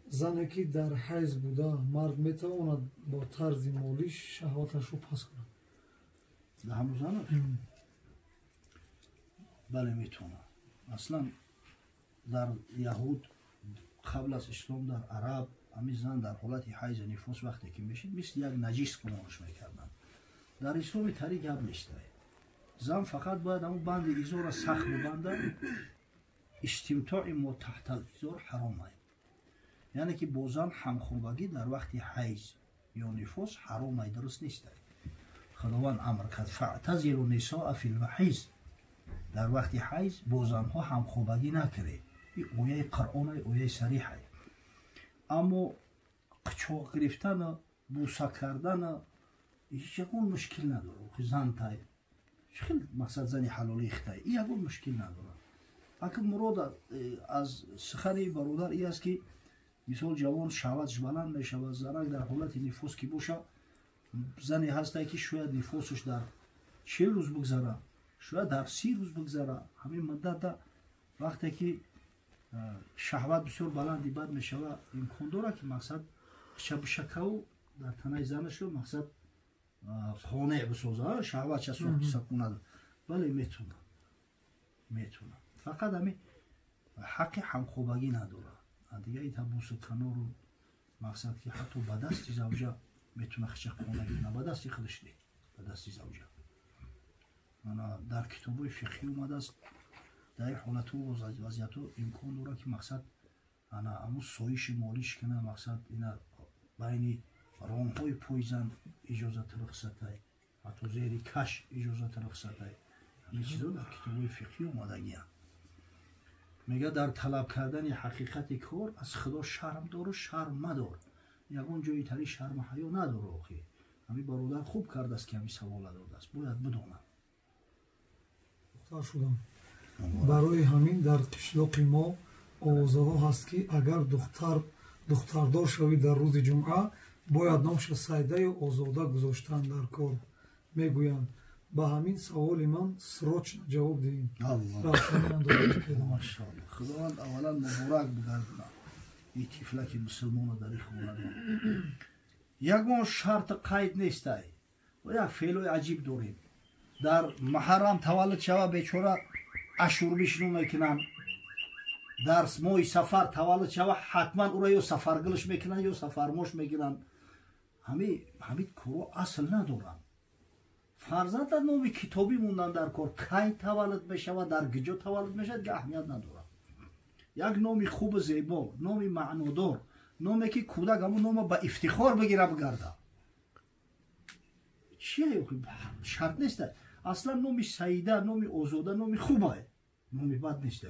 زنی که در حیض بوده مرد میتواند با طرز مولیش شهوتش رو پس کند؟ ده همون زنش؟ بله میتونه. اصلا در یهود قبل از اسلام در عرب همین زن در حالت حیض نفاس وقتی که میشید مثل یک نجیس گمانش میکردن. در اسلام طریق گپ نیست. زن فقط باید همون بند ایزار را سخت ببنده. استمتاع ما تحت الازار حرامه. یعنی که با زن همخوابگی در وقت حیض یا نفاس حرامه، درست نیست. خداوند امر کرد فاعتزلوا النساء فی المحیض، در وقت حیض با زنها همخوابگی نکنید. این آیه قرآن، آیه صریحه. اما قچاق گرفتن، بوسه کردن یکون مشکل نداره. زن تای خیلی مقصد زنی حلالی اختای این یکون مشکل نداره. اگر مراد از سخن برادر ای است که مثال جوان شهوتش بلند میشود، زنک در حالت نفاس که باشه، زنی هسته که شاید نفاسش در 40 روز بگذره، شاید در 30 روز بگذره. همین مدت وقتی که شهوت بسیار بلندی بد میشود، امکان داره که مقصد شکو در تنه زنش رو مقصد خانه بسازه، شهوت چه سکونه. بله میتونه. فقط همین حق همخوابگی نداره. دیگه این تبوس کنار رو مقصد که حتی به دست زوجه میتونه خچه خونه گیرنه، به دست خودش نه، به دست زوجه. من در کتابای فقهی اومده است در این حالت و وضعیت امکان داره که مقصد انا امو سایش مالیش کنه، مقصد اینا بین رانهای پویزن اجازت رخصته، حتی زیر کش اجازت رخصته. همین چیزا در کتابای فقهی اومده گیه. میگه در طلب کردن حقیقت کار از خدا شرم دار و شرم مدار. یکون جایی تری شرم حیا نداره. آخی همین برادر خوب کرده است که همین سوال داده است، باید بدونم. مختار شدم. برای همین در قشلاق ما آوازه ها هست که اگر دختردار شوی در روز جمعه باید نامش سیده و آزاده گذاشتن در کار. میگویند به همین سوال من سراچ جواب دهیم. ماشاءالله. خداوند اولا مبارک بگردونه این طفله که مسلمان در این خونه. یکون شرط قید نیست و یک فعل عجیب داریم. در محرم تولد شوه بیچاره اشور بشنو میکنن. در ماه سفر تولد شوه حتما او را یا سفرگلش میکنن یا سفرماش میکنن. همین کارو اصل ندارن. فرزند در نام کتابی موندن در کار. کی تولد میشود، در کجا تولد میشود که اهمیت نداره. یک نام خوب زیبا، نام معنادار، نامی که کودک همون نام با افتخار بگیره بگرده. چیه؟ شرط نیست. اصلا نام سیده، نام آزاده، نام خوبه، نام بد نیست.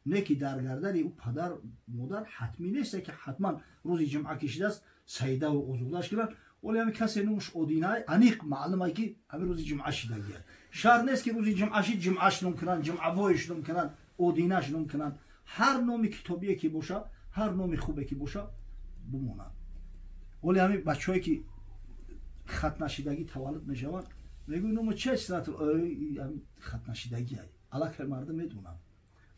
نه که در گردن او پدر مادر حتمی نیست که حتما روز جمعه کشیده است سیده و آزادهش کنن. ولی همین کسی نومش آدینه انیق معلومه که همین روز جمعه شیدگی است. شرط نیست که روز جمعه شید جمعهش نام کنن، جمعه بایش نام کنن، آدینهش نام کنن. هر نام کتابیه که باشه، هر نام خوبه که باشه بمونن. ولی همین بچه‌ای که خط نشیدگی تولد میشوند میگن نام چه است؟ خط نشیدگی است. الک مردم میدونن.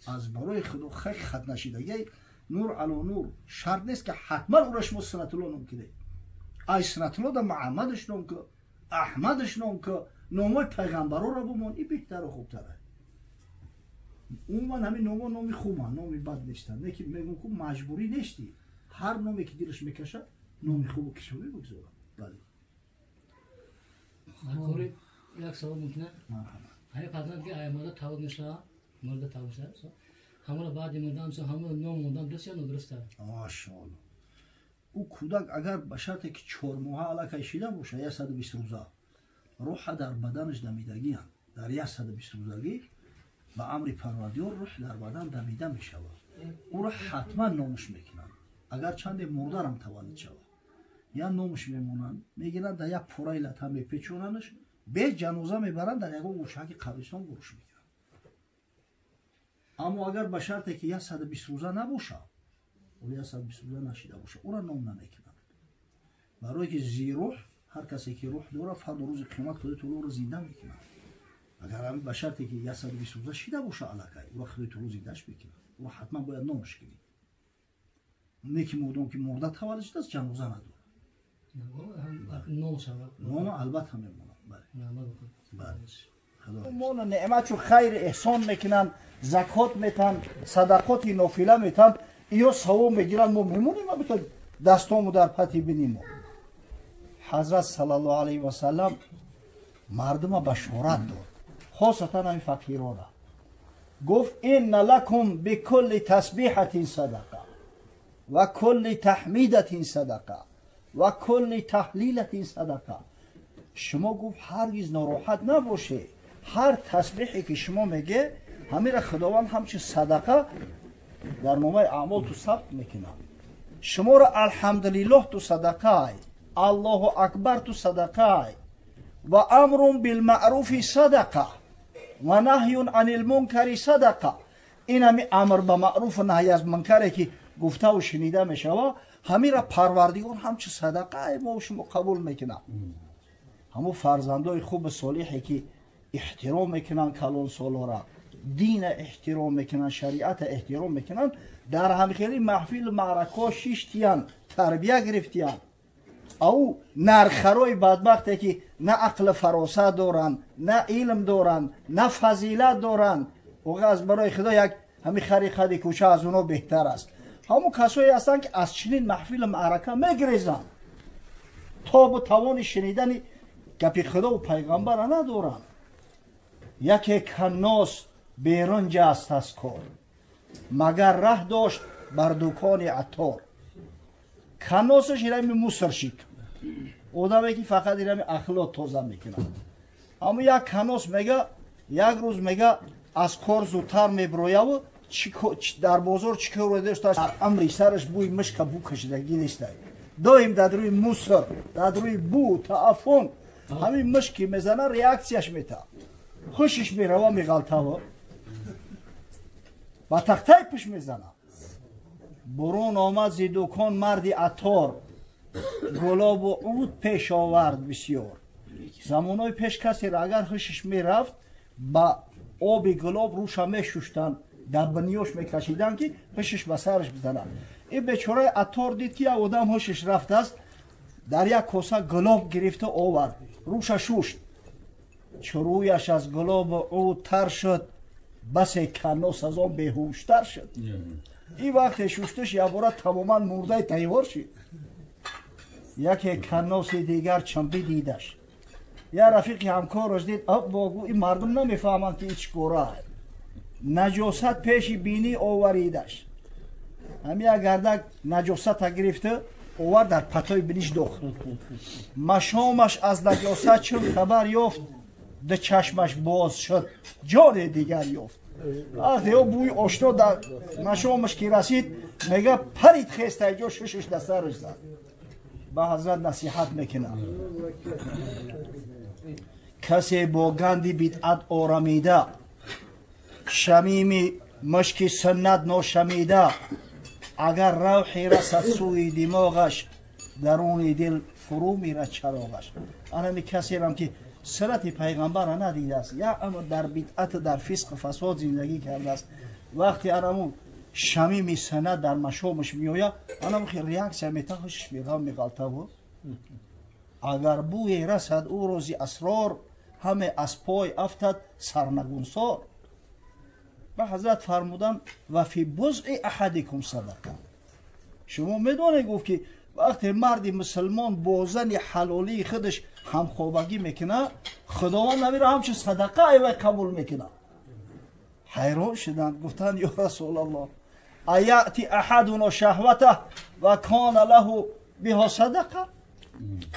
از برای خدا خط نشیدگی نور علی نور. شرط نیست که حتما اورش ما سنت الله نام کنه. ای سنت الله در محمدش نام که، احمدش نام که، نامای پیغمبرا را بمون. این بهتر و خوبتره. اون همین نامی خوبه، نامی بد نیستن. نه که میگم که مجبوری نیستی. هر نامی که دلش میکشه نامی خوب کشوی بگذاره. بله. خوری یک سوال میکنه. همین پدرم که ایاماده تولد میشه، مورد تولد میشه. همون بعد مردم سو همون نام مردم درست یا ندرسته؟ ماشاءالله. او کودک اگر به شرطی که 4 ماه علاقه شده باشه 120 روزه روح در بدنش دمیدگی هم در 120 روزگی با امر پروردگار روح در بدن دمیده می شود. او را حتما نامش میکنن. اگر چند مردرم تولد شود یا نامش میمونن میگیرن در یک پورای لطه میپیچوننش به جنازه میبرن در یک گوشه قبرستان گروش میکنن. اما اگر به شرطی که 120 روزه نباشه و 120 روزه نشیده باشه او را نام نمیکنن. برای که زی روح هر کسی که روح داره فردا روز قیامت خودت او را زنده میکنن. اگر در به شرطی که 120 روزه شیده باشه علاقه او خودی تو روزی داشت بکنه او حتما باید نامش کنی نه که مردم که مرده تولد شده است چند روزه نداره نام البته میمونه بله مولا نعمت و خیر احسان میکنن زکات میتن صدقات نافله میتن ایو ثواب میگیرن ما میمونیم ما بتون دستامو در پتی بینیم حضرت صلی الله علیه و سلم مردم بشارت داد خاصتا همین فقیران گفت این لکم بكل تسبیحة صدقه و کل تحمیدة صدقه و کل تهلیلة صدقه شما گفت هرگز ناراحت نباشه هر تسبیحی که شما میگه همین را خداوند همچه صدقه در نامه اعمال تو ثبت میکنه شما را الحمدلله تو صدقه الله اکبر تو صدقه و امر بالمعروف صدقه و نهی عن المنکر صدقه این همی امر به معروف و نهی از منکری که گفته و شنیده میشوه همین را پروردگار همچه صدقه ما شما قبول میکنه همو فرزندای خوب صالحی که احترام میکنن کلان سالا را دین احترام میکنن شریعت احترام میکنن در همخیلی محفل معرکه شیشتیان تربیه گرفتیان او نرخروی بدبخته که نه عقل فراسه دارن نه علم دارن نه فضیلت دارن و از برای خدا یک همین خری خدی کوچه از اونا بهتر است همون کسایی هستن که از چنین محفل معرکه میگریزن تاب و توان شنیدن گپی خدا و پیغمبر ندارن یکی کناس بیرون جست از کار مگر ره داشت بر دکان عطار کناسش ایرمی موسر شیک آدمی که فقط ایرمی اخلاق تازه میکنه اما یک کناس میگه یک روز میگه از کار زودتر میبرویه و در بازار چیکار رو داشت امری سرش بوی مشک بو کشیدگی نیست دایم در روی موسر در روی بو تعفن همین مشکی میزنه ریاکسیش میته خوشش میره و میغلطه و با تخته پش میزنه برون آمد زی دکان مردی عطار گلاب و عود پیش آورد بسیار زمانای پیش کسی را اگر خوشش میرفت با آب گلاب روش میشوشتن در بنیوش میکشیدن که خوشش به سرش بزنن این بیچاره عطار دید که آدم خوشش رفت است در یک کاسه گلاب گرفته آورد روش شوشت چرویش از گلاب و عود تر شد بس کناس از آن بیهوشتر شد این وقت شوشتش یه باره تماما مرده تیوار شد یکی کناس دیگر چنبی دیدش یه رفیقی همکارش دید باگو این مردم نمیفهمن که ایچ گوره نجاست پیشی بینی آوریدش همی گردک نجاست گرفته آور در پتای بینیش دخت مشامش از نجاست چون خبر یافت ده چشمش باز شد جان دیگر یافت وقتی او بوی آشنا در مشامش که رسید میگه پرید خیسته اینجا ششش دسترش زد به حضرت نصیحت میکنه کسی با گندی بدعت آرمیده شمیم مشک سنت ناشمیده اگر روحی رسد سوی دماغش درون دل فرو میره چراغش آنمی کسی هم که سنت پیغمبر ندیده است یا اما در بدعت در فسق و فساد زندگی کرده است وقتی آنمو شمیم سنت در مشامش میآید آنمو خیلی ریاکسیا میته خوشش میغلطه و اگر بوی رسد او روزی اسرار همه از پای افتد سرنگونسار به حضرت فرمودن و فی بضع احدکم صدقه شما میدونه گفت که وقتی مردی مسلمان با زن حلالی خودش همخوابگی میکنه خداوند نمیره همچه صدقه ایوه قبول میکنه حیران شدن گفتن یا رسول الله ایاتی احدنا شهوته و کان له بها صدقه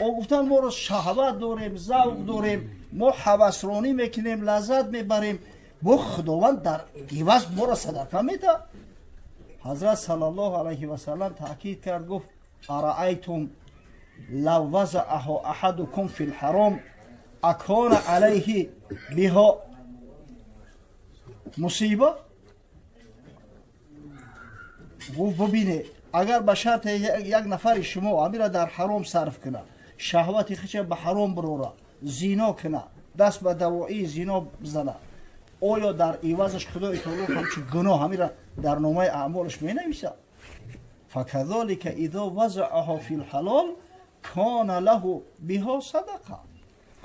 او گفتن ما رو شهوت داریم ذوق داریم ما هوسرانی میکنیم لذت میبریم با خداوند در عوض ما را صدقه میده حضرت صلی الله علیه و سلم تاکید کرد گفت ارایتم لو وضعه احدکم فی الحرام اکان علیه بها مصیبه گفت ببینه اگر به شرط یک نفر شما امیر در حرام صرف کنه شهوت خیش به حرام بروره زنا کنه دست به دواعی زنا بزنه آیا در عوضش خدای تعالی همچون گناه همین را در نامه اعمالش می نویسد؟ فکذالک اذا وضعها فی الحلال کان له بها صدقه.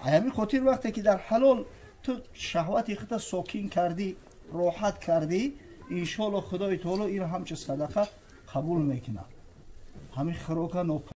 همین خاطر وقتی که در حلال تو شهوت خودت ساکین کردی، راحت کردی، انشالله خدای تعالی این همچه صدقه قبول میکنه. همین خوراک